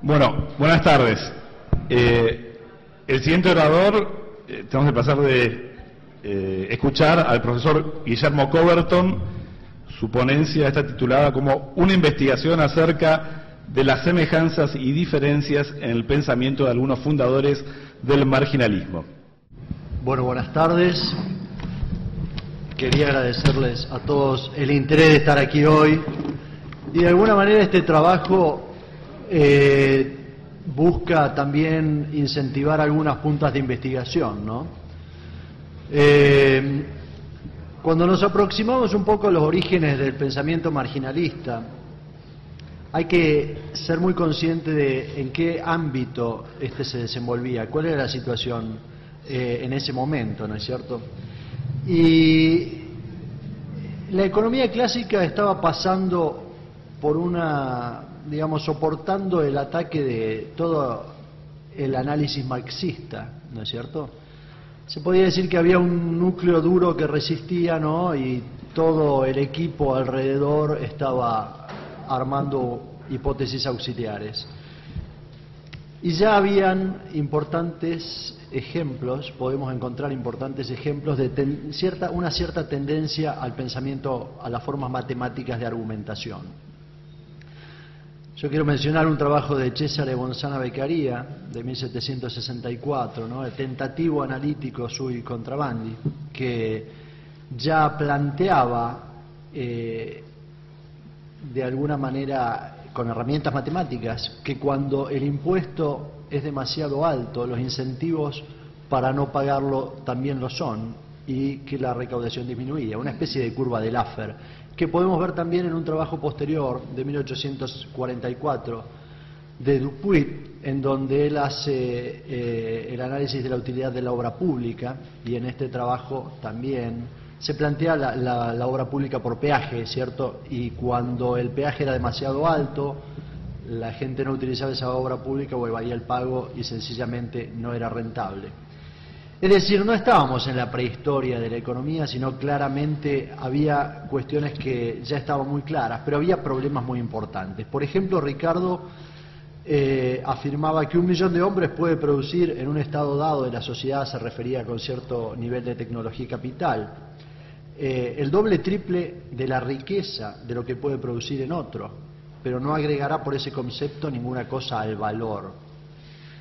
Bueno, buenas tardes. El siguiente orador, tenemos el placer de escuchar al profesor Guillermo Coberton. Su ponencia está titulada como Una investigación acerca de las semejanzas y diferencias en el pensamiento de algunos fundadores del marginalismo. Bueno, buenas tardes. Quería agradecerles a todos el interés de estar aquí hoy. Y de alguna manera este trabajo busca también incentivar algunas puntas de investigación, ¿no? Cuando nos aproximamos un poco a los orígenes del pensamiento marginalista, hay que ser muy consciente de en qué ámbito este se desenvolvía, cuál era la situación en ese momento, ¿no es cierto? Y la economía clásica estaba pasando por una, digamos, soportando el ataque de todo el análisis marxista, ¿no es cierto? Se podía decir que había un núcleo duro que resistía, ¿no? Y todo el equipo alrededor estaba armando hipótesis auxiliares. Y ya habían importantes ejemplos, podemos encontrar importantes ejemplos de una cierta tendencia al pensamiento, a las formas matemáticas de argumentación. Yo quiero mencionar un trabajo de Cesare Gonzana Beccaria, de 1764, ¿no? El tentativo analítico sui contrabandi, que ya planteaba de alguna manera, con herramientas matemáticas, que cuando el impuesto es demasiado alto, los incentivos para no pagarlo también lo son, y que la recaudación disminuía, una especie de curva de Laffer, que podemos ver también en un trabajo posterior de 1844 de Dupuit, en donde él hace el análisis de la utilidad de la obra pública, y en este trabajo también se plantea la obra pública por peaje, ¿cierto? Y cuando el peaje era demasiado alto, la gente no utilizaba esa obra pública o evadía el pago y sencillamente no era rentable. Es decir, no estábamos en la prehistoria de la economía, sino claramente había cuestiones que ya estaban muy claras, pero había problemas muy importantes. Por ejemplo, Ricardo afirmaba que 1 millón de hombres puede producir en un estado dado de la sociedad, se refería con cierto nivel de tecnología y capital, el doble, triple de la riqueza de lo que puede producir en otro, pero no agregará por ese concepto ninguna cosa al valor.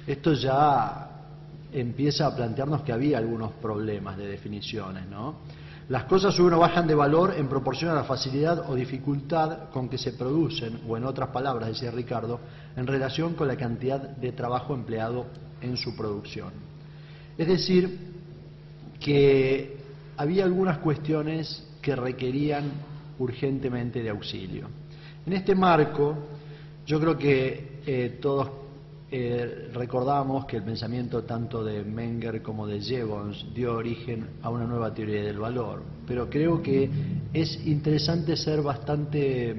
Esto ya empieza a plantearnos que había algunos problemas de definiciones, ¿no? Las cosas suben o bajan de valor en proporción a la facilidad o dificultad con que se producen, o en otras palabras, decía Ricardo, en relación con la cantidad de trabajo empleado en su producción. Es decir, que había algunas cuestiones que requerían urgentemente de auxilio. En este marco, yo creo que todos recordamos que el pensamiento tanto de Menger como de Jevons dio origen a una nueva teoría del valor, pero creo que es interesante ser bastante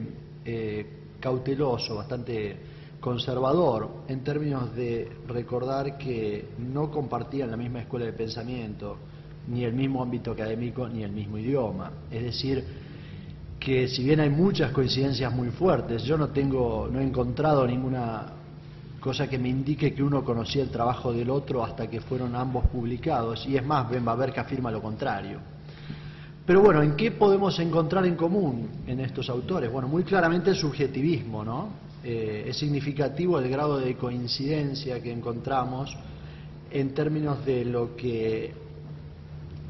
cauteloso, bastante conservador en términos de recordar que no compartían la misma escuela de pensamiento, ni el mismo ámbito académico, ni el mismo idioma. Es decir, que si bien hay muchas coincidencias muy fuertes, yo no he encontrado ninguna cosa que me indique que uno conocía el trabajo del otro hasta que fueron ambos publicados, y es más, Ben Baber que afirma lo contrario. Pero bueno, ¿en qué podemos encontrar en común en estos autores? Bueno, muy claramente el subjetivismo, ¿no? Es significativo el grado de coincidencia que encontramos en términos de lo que,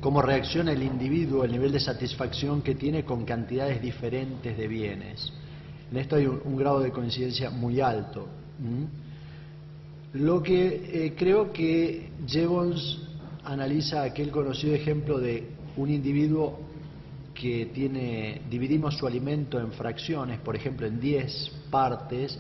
cómo reacciona el individuo, el nivel de satisfacción que tiene con cantidades diferentes de bienes. En esto hay un grado de coincidencia muy alto. Lo que creo que Jevons analiza aquel conocido ejemplo de un individuo que dividimos su alimento en fracciones, por ejemplo en 10 partes,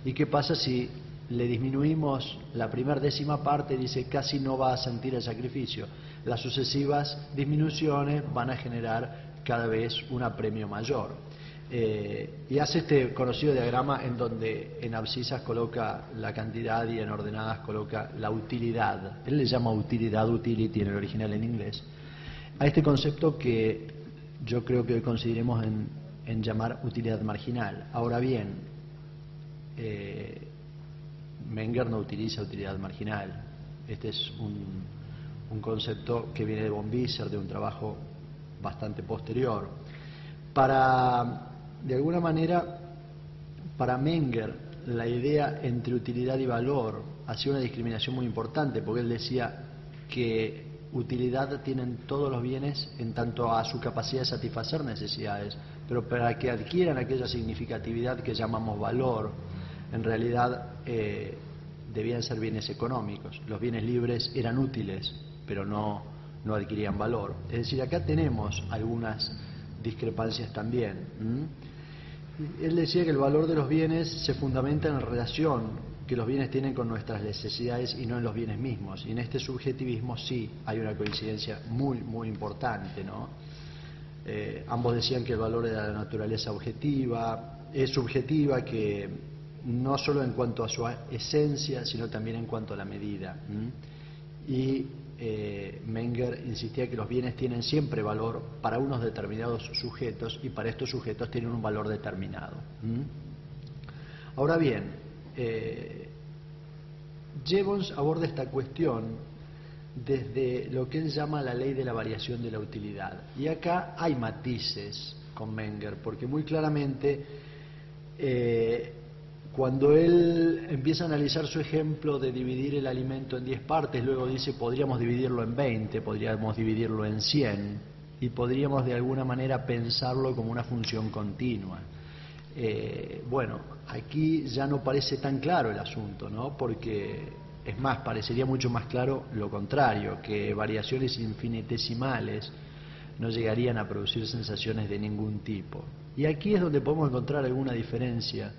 y qué pasa si le disminuimos la primera décima parte, dice casi no va a sentir el sacrificio. Las sucesivas disminuciones van a generar cada vez un apremio mayor. Y hace este conocido diagrama en donde en abscisas coloca la cantidad y en ordenadas coloca la utilidad. Él le llama utilidad, utility en el original en inglés, a este concepto que yo creo que hoy consideremos en llamar utilidad marginal. Ahora bien, Menger no utiliza utilidad marginal. Este es un concepto que viene de von Wieser, de un trabajo bastante posterior. De alguna manera, para Menger, la idea entre utilidad y valor hacía una discriminación muy importante, porque él decía que utilidad tienen todos los bienes en tanto a su capacidad de satisfacer necesidades, pero para que adquieran aquella significatividad que llamamos valor, en realidad debían ser bienes económicos. Los bienes libres eran útiles, pero no adquirían valor. Es decir, acá tenemos algunas discrepancias también. Él decía que el valor de los bienes se fundamenta en la relación que los bienes tienen con nuestras necesidades y no en los bienes mismos. Y en este subjetivismo sí hay una coincidencia muy, muy importante, ¿no? Ambos decían que el valor era de la naturaleza objetiva, es subjetiva, que no solo en cuanto a su esencia, sino también en cuanto a la medida. Y Menger insistía que los bienes tienen siempre valor para unos determinados sujetos y para estos sujetos tienen un valor determinado. Ahora bien, Jevons aborda esta cuestión desde lo que él llama la ley de la variación de la utilidad. Y acá hay matices con Menger, porque muy claramente cuando él empieza a analizar su ejemplo de dividir el alimento en 10 partes, luego dice podríamos dividirlo en 20, podríamos dividirlo en 100 y podríamos de alguna manera pensarlo como una función continua. Bueno, aquí ya no parece tan claro el asunto, ¿no? Porque es más, parecería mucho más claro lo contrario, que variaciones infinitesimales no llegarían a producir sensaciones de ningún tipo. Y aquí es donde podemos encontrar alguna diferencia